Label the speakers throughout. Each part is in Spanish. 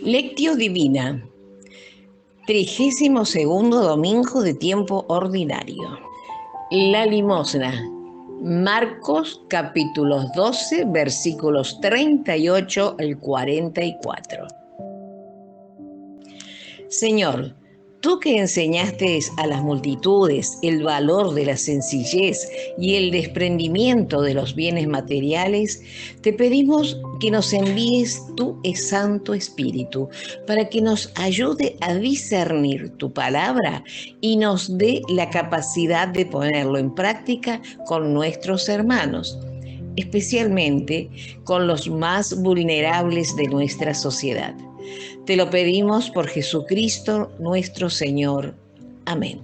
Speaker 1: Lectio Divina, 32º domingo de tiempo ordinario. La limosna, Marcos capítulos 12, versículos 38 al 44. Señor, tú que enseñaste a las multitudes el valor de la sencillez y el desprendimiento de los bienes materiales, te pedimos que nos envíes tu Santo Espíritu para que nos ayude a discernir tu palabra y nos dé la capacidad de ponerlo en práctica con nuestros hermanos, especialmente con los más vulnerables de nuestra sociedad. Te lo pedimos por Jesucristo nuestro Señor. Amén.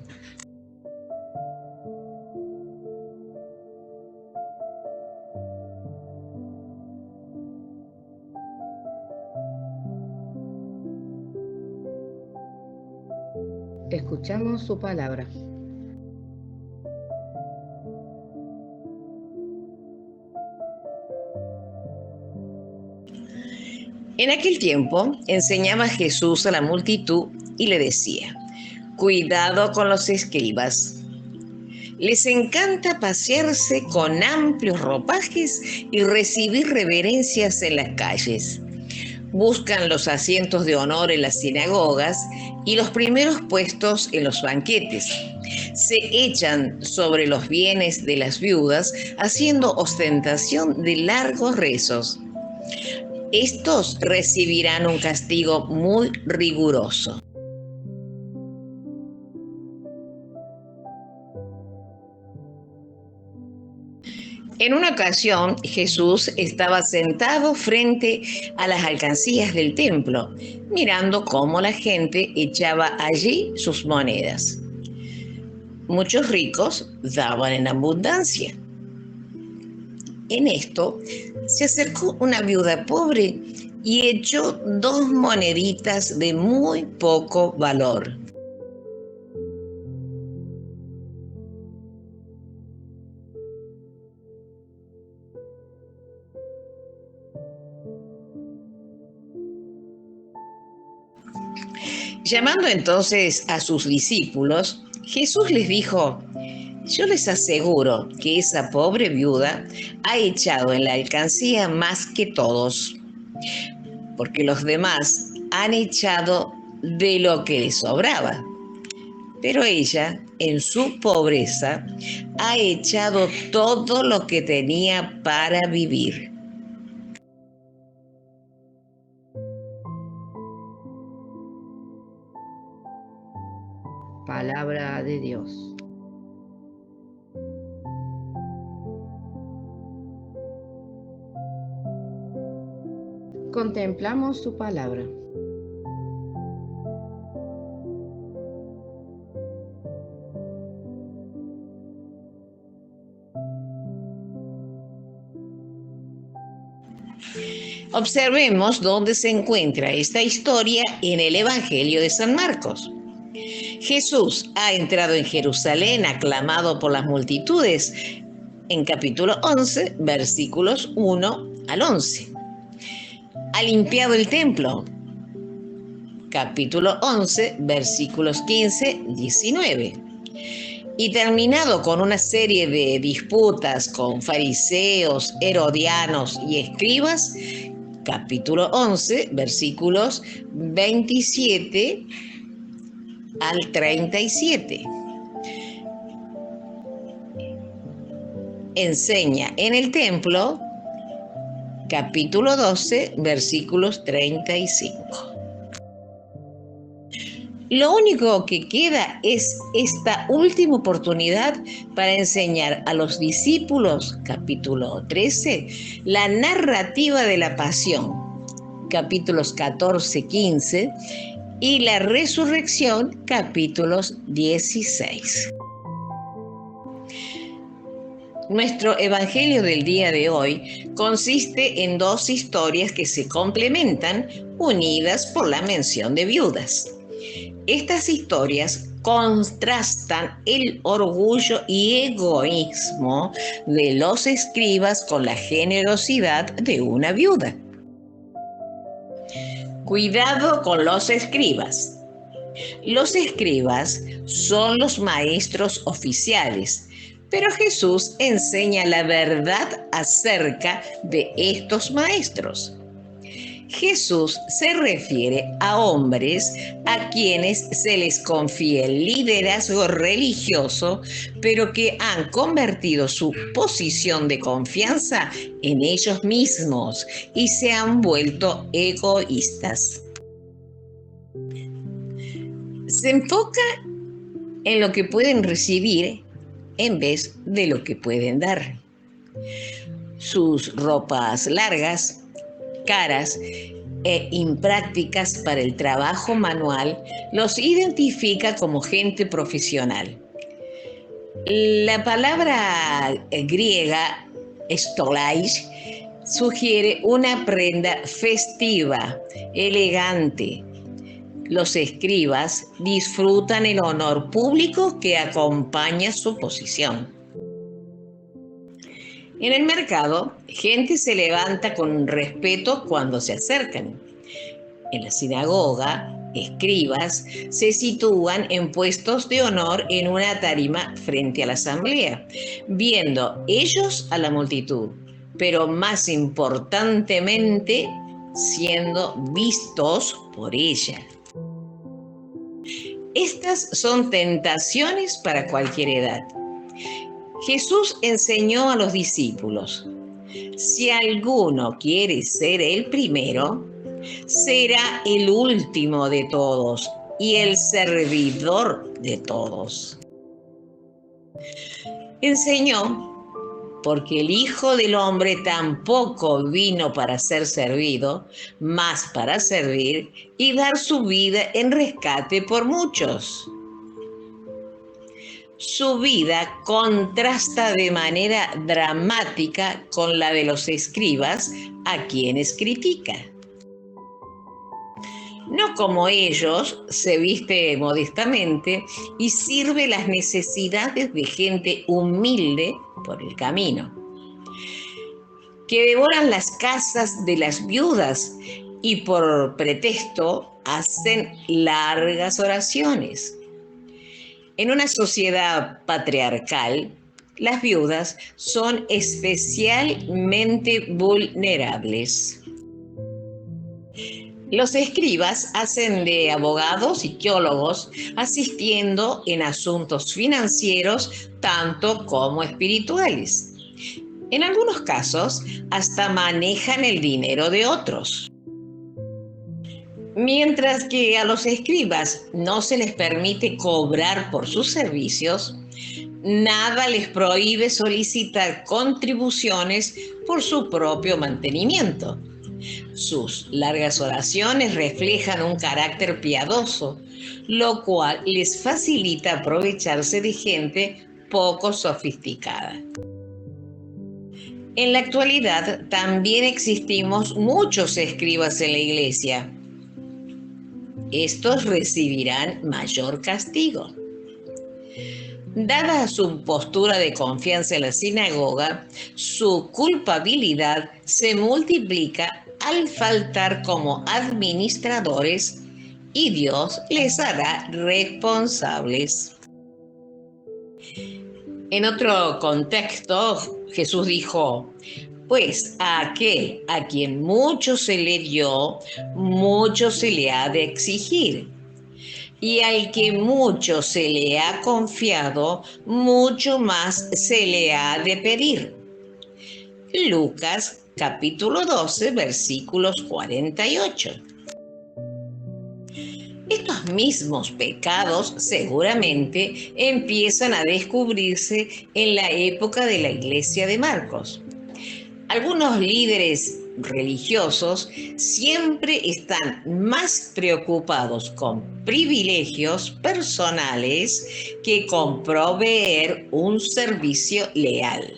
Speaker 2: Escuchamos su palabra.
Speaker 1: En aquel tiempo enseñaba Jesús a la multitud y le decía: cuidado con los escribas. Les encanta pasearse con amplios ropajes y recibir reverencias en las calles. Buscan los asientos de honor en las sinagogas y los primeros puestos en los banquetes. Se echan sobre los bienes de las viudas, haciendo ostentación de largos rezos. Estos recibirán un castigo muy riguroso. En una ocasión, Jesús estaba sentado frente a las alcancías del templo, mirando cómo la gente echaba allí sus monedas. Muchos ricos daban en abundancia. En esto se acercó una viuda pobre y echó 2 moneditas de muy poco valor. Llamando entonces a sus discípulos, Jesús les dijo: yo les aseguro que esa pobre viuda ha echado en la alcancía más que todos, porque los demás han echado de lo que les sobraba. Pero ella, en su pobreza, ha echado todo lo que tenía para vivir.
Speaker 2: Palabra de Dios. Contemplamos su palabra.
Speaker 1: Observemos dónde se encuentra esta historia en el Evangelio de San Marcos. Jesús ha entrado en Jerusalén aclamado por las multitudes en capítulo 11, versículos 1 al 11. Ha limpiado el templo, capítulo 11, versículos 15, 19. Y terminado con una serie de disputas con fariseos, herodianos y escribas, capítulo 11, versículos 27 al 37. Enseña en el templo, capítulo 12, versículos 35. Lo único que queda es esta última oportunidad para enseñar a los discípulos, capítulo 13, la narrativa de la pasión, capítulos 14, 15, y la resurrección, capítulos 16. Nuestro evangelio del día de hoy consiste en 2 historias que se complementan, unidas por la mención de viudas. Estas historias contrastan el orgullo y egoísmo de los escribas con la generosidad de una viuda. Cuidado con los escribas. Los escribas son los maestros oficiales, pero Jesús enseña la verdad acerca de estos maestros. Jesús se refiere a hombres a quienes se les confía el liderazgo religioso, pero que han convertido su posición de confianza en ellos mismos y se han vuelto egoístas. Se enfoca en lo que pueden recibir en vez de lo que pueden dar. Sus ropas largas, caras e imprácticas para el trabajo manual los identifica como gente profesional. La palabra griega stolais sugiere una prenda festiva, elegante. Los escribas disfrutan el honor público que acompaña su posición. En el mercado, gente se levanta con respeto cuando se acercan. En la sinagoga, escribas se sitúan en puestos de honor en una tarima frente a la asamblea, viendo ellos a la multitud, pero más importantemente, siendo vistos por ella. Estas son tentaciones para cualquier edad. Jesús enseñó a los discípulos: si alguno quiere ser el primero, será el último de todos y el servidor de todos. Enseñó porque el Hijo del Hombre tampoco vino para ser servido, mas para servir y dar su vida en rescate por muchos. Su vida contrasta de manera dramática con la de los escribas, a quienes critica. No como ellos, se viste modestamente y sirve las necesidades de gente humilde por el camino, que devoran las casas de las viudas y por pretexto hacen largas oraciones. En una sociedad patriarcal, las viudas son especialmente vulnerables. Los escribas hacen de abogados y teólogos, asistiendo en asuntos financieros tanto como espirituales. En algunos casos, hasta manejan el dinero de otros. Mientras que a los escribas no se les permite cobrar por sus servicios, nada les prohíbe solicitar contribuciones por su propio mantenimiento. Sus largas oraciones reflejan un carácter piadoso, lo cual les facilita aprovecharse de gente poco sofisticada. En la actualidad también existimos muchos escribas en la iglesia. Estos recibirán mayor castigo. Dada su postura de confianza en la sinagoga, su culpabilidad se multiplica al faltar como administradores y Dios les hará responsables. En otro contexto, Jesús dijo: pues a aquel a quien mucho se le dio, mucho se le ha de exigir. Y al que mucho se le ha confiado, mucho más se le ha de pedir. Lucas capítulo 12, versículos 48. Estos mismos pecados seguramente empiezan a descubrirse en la época de la iglesia de Marcos. Algunos líderes religiosos siempre están más preocupados con privilegios personales que con proveer un servicio leal.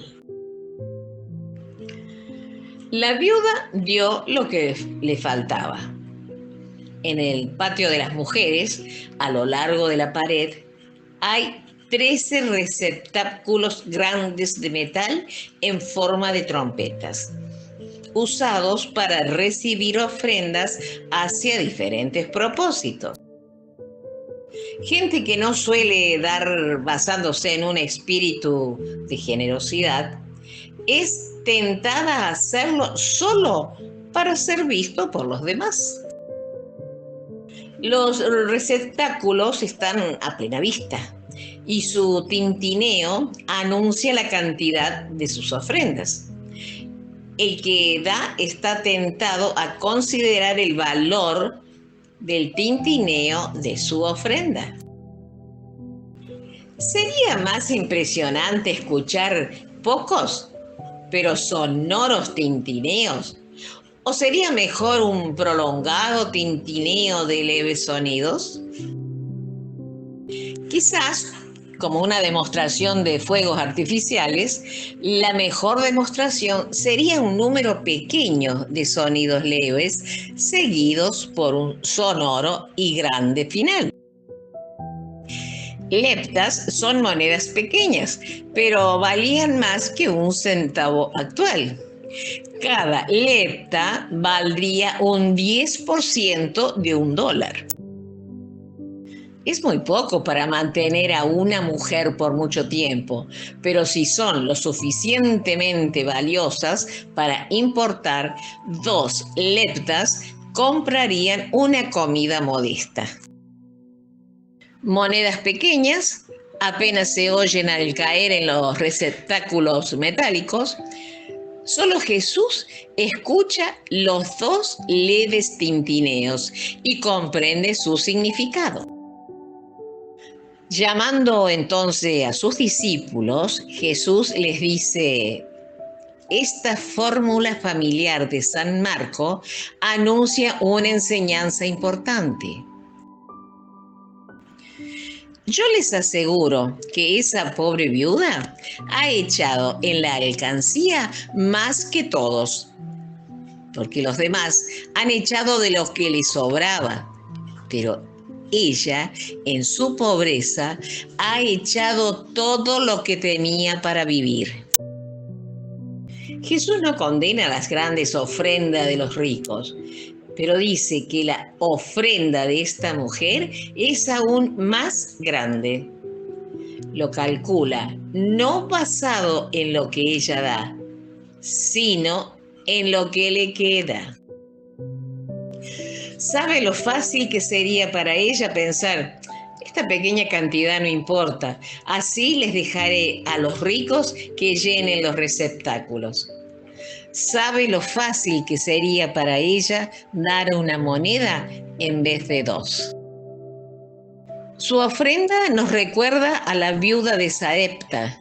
Speaker 1: La viuda dio lo que le faltaba. En el patio de las mujeres, a lo largo de la pared, hay 13 receptáculos grandes de metal en forma de trompetas. usados para recibir ofrendas hacia diferentes propósitos. Gente que no suele dar basándose en un espíritu de generosidad es tentada a hacerlo solo para ser visto por los demás. Los receptáculos están a plena vista y su tintineo anuncia la cantidad de sus ofrendas. El que da está tentado a considerar el valor del tintineo de su ofrenda. Sería más impresionante escuchar pocos, pero sonoros tintineos. ¿O sería mejor un prolongado tintineo de leves sonidos? Quizás, como una demostración de fuegos artificiales, la mejor demostración sería un número pequeño de sonidos leves seguidos por un sonoro y grande final. Leptas son monedas pequeñas, pero valían más que un centavo actual. Cada lepta valdría un 10% de $1. Es muy poco para mantener a una mujer por mucho tiempo, pero si son lo suficientemente valiosas para importar, 2 leptas comprarían una comida modesta. Monedas pequeñas apenas se oyen al caer en los receptáculos metálicos. Solo Jesús escucha los 2 leves tintineos y comprende su significado. Llamando entonces a sus discípulos, Jesús les dice: esta fórmula familiar de San Marco anuncia una enseñanza importante. Yo les aseguro que esa pobre viuda ha echado en la alcancía más que todos, porque los demás han echado de lo que les sobraba, pero ella, en su pobreza, ha echado todo lo que tenía para vivir. Jesús no condena las grandes ofrendas de los ricos, pero dice que la ofrenda de esta mujer es aún más grande. Lo calcula no basado en lo que ella da, sino en lo que le queda. ¿Sabe lo fácil que sería para ella pensar: esta pequeña cantidad no importa, así les dejaré a los ricos que llenen los receptáculos? ¿Sabe lo fácil que sería para ella dar una moneda en vez de 2? Su ofrenda nos recuerda a la viuda de Sarepta,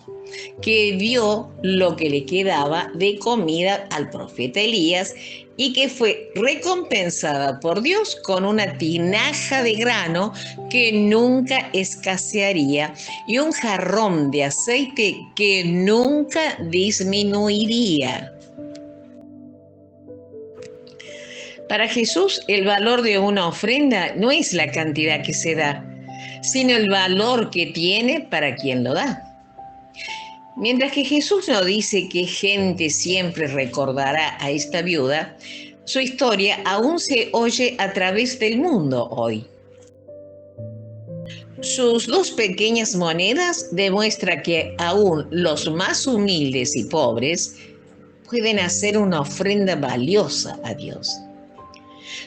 Speaker 1: que dio lo que le quedaba de comida al profeta Elías y que fue recompensada por Dios con una tinaja de grano que nunca escasearía y un jarrón de aceite que nunca disminuiría. Para Jesús, el valor de una ofrenda no es la cantidad que se da, sino el valor que tiene para quien lo da. Mientras que Jesús no dice qué gente siempre recordará a esta viuda, su historia aún se oye a través del mundo hoy. Sus 2 pequeñas monedas demuestran que aún los más humildes y pobres pueden hacer una ofrenda valiosa a Dios.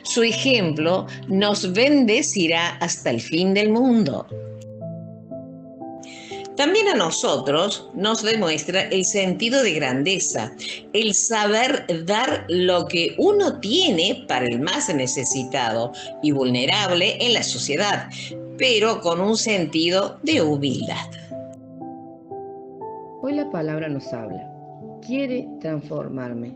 Speaker 1: Su ejemplo nos bendecirá hasta el fin del mundo. También a nosotros nos demuestra el sentido de grandeza, el saber dar lo que uno tiene para el más necesitado y vulnerable en la sociedad, pero con un sentido de humildad.
Speaker 2: Hoy la palabra nos habla. Quiere transformarme.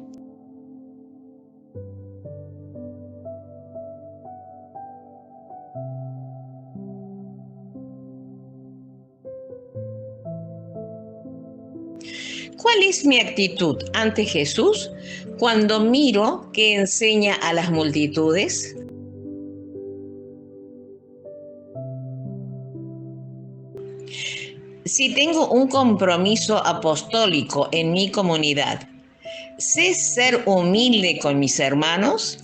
Speaker 1: ¿Cuál es mi actitud ante Jesús cuando miro que enseña a las multitudes? Si tengo un compromiso apostólico en mi comunidad, ¿Sé ser humilde con mis hermanos?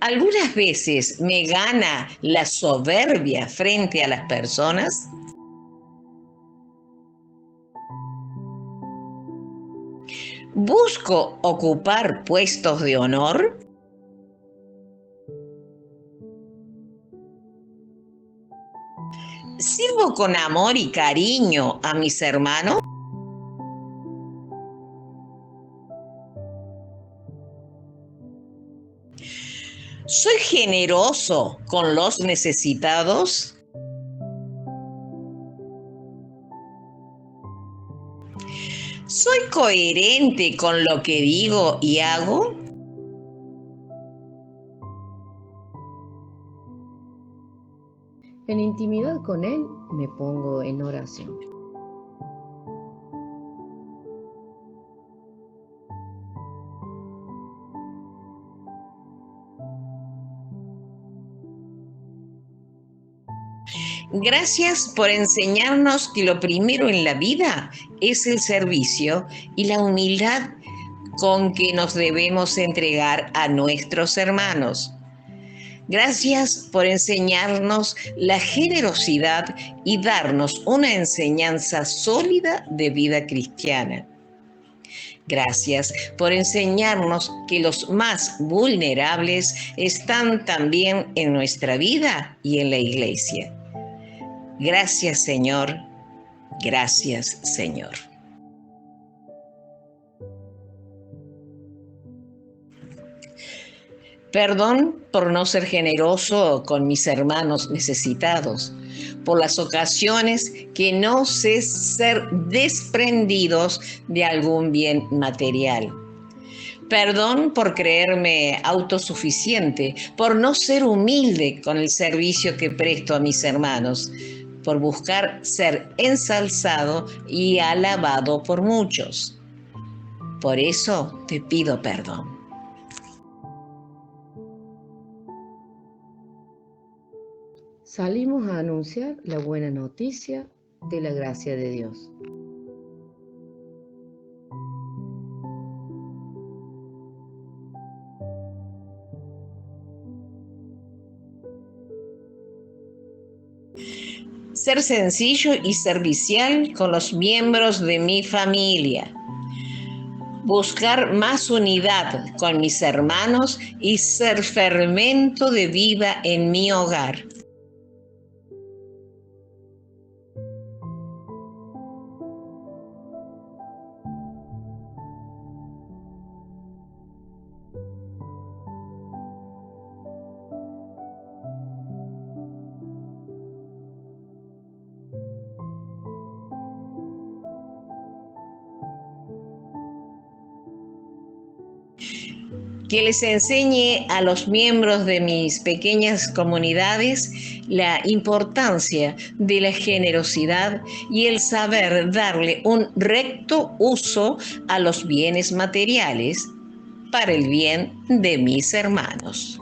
Speaker 1: ¿Algunas veces me gana la soberbia frente a las personas? ¿Busco ocupar puestos de honor? ¿Sirvo con amor y cariño a mis hermanos? ¿Soy generoso con los necesitados? ¿Soy coherente con lo que digo y hago?
Speaker 2: En intimidad con Él me pongo en oración.
Speaker 1: Gracias por enseñarnos que lo primero en la vida es el servicio y la humildad con que nos debemos entregar a nuestros hermanos. Gracias por enseñarnos la generosidad y darnos una enseñanza sólida de vida cristiana. Gracias por enseñarnos que los más vulnerables están también en nuestra vida y en la iglesia. Gracias, Señor. Gracias, Señor. Perdón por no ser generoso con mis hermanos necesitados, por las ocasiones que no sé ser desprendidos de algún bien material. Perdón por creerme autosuficiente, por no ser humilde con el servicio que presto a mis hermanos, por buscar ser ensalzado y alabado por muchos. Por eso te pido perdón.
Speaker 2: Salimos a anunciar la buena noticia de la gracia de Dios.
Speaker 1: Ser sencillo y servicial con los miembros de mi familia. Buscar más unidad con mis hermanos y ser fermento de vida en mi hogar. Que les enseñe a los miembros de mis pequeñas comunidades la importancia de la generosidad y el saber darle un recto uso a los bienes materiales para el bien de mis hermanos.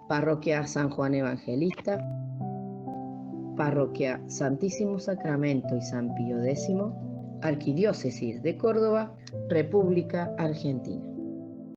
Speaker 2: Parroquia San Juan Evangelista, Parroquia Santísimo Sacramento y San Pío X, Arquidiócesis de Córdoba, República Argentina.